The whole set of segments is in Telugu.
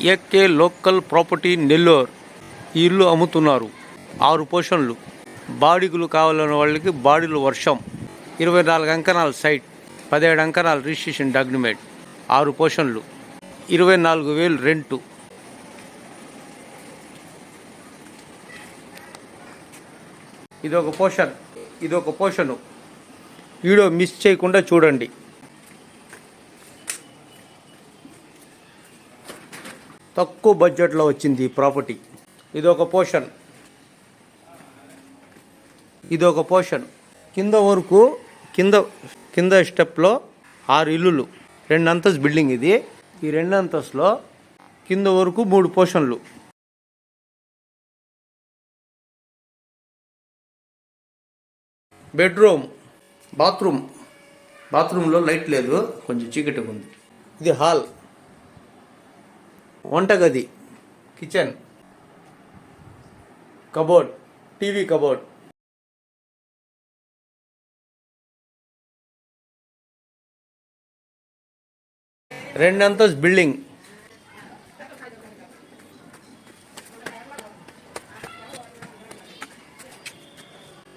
AK local property Nellore. ఈ ఇల్లు అమ్ముతున్నారు. 6 పోర్షన్లు. బాడిగులు కావాలన్న వాళ్ళకి బాడీలు వర్షం. 24 అంకణాల సైట్, 17 అంకణాల రిజిస్ట్రేషన్ డాక్యుమెంట్, 6 పోర్షన్లు, 24,000 రెంటు. ఇదొక పోర్షను. వీడియో మిస్ చేయకుండా చూడండి. తక్కువ బడ్జెట్లో వచ్చింది ఈ ప్రాపర్టీ. ఇదొక పోర్షన్. కింద వరకు కింద స్టెప్లో 6 ఇల్లులు. 2 అంతస్తు బిల్డింగ్ ఇది. ఈ 2 అంతస్తులో కింద వరకు 3 పోర్షన్లు. బెడ్రూమ్, బాత్రూంలో లైట్ లేదు, కొంచెం చీకటిగా ఉంది. ఇది హాల్, వంటగది, కిచెన్, కబోర్డ్, టీవీ కబోర్డ్. రెండు అంతస్తు building.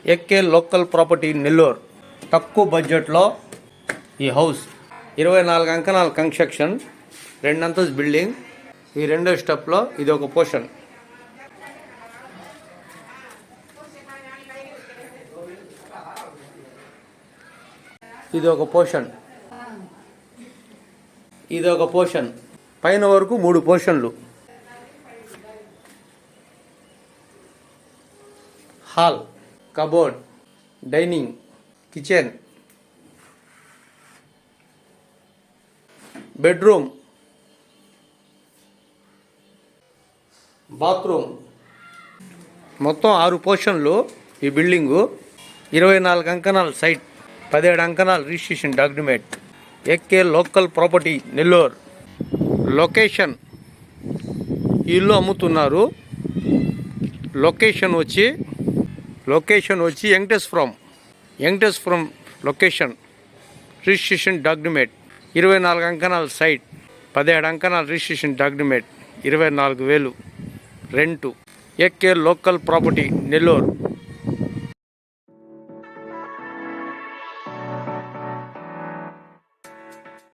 AK local property Nellore. తక్కువ బడ్జెట్లో ఈ హౌస్. 24 అంకణాల కన్స్ట్రక్షన్, 2 అంతస్తు బిల్డింగ్. ఈ 2వ స్టెప్లో ఇది ఒక పోర్షన్. ఇదొక పోర్షన్. పైన వరకు 3 పోర్షన్లు. Hall, cupboard, dining, kitchen, bedroom, bathroom. మొత్తం 6 పోర్షన్లు ఈ బిల్డింగు. 24 అంకణాల సైట్, 17 అంకణాల registration document. AK local property Nellore. Location, ఇల్లు అమ్ముతున్నారు. లొకేషన్ వచ్చి యంగ్టెస్పురం లొకేషన్. రిజిస్ట్రేషన్ డాక్యుమెంట్ 24 అంకణాల సైట్, 17 అంకణాల registration document, 24,000 rent. AK local property Nellore.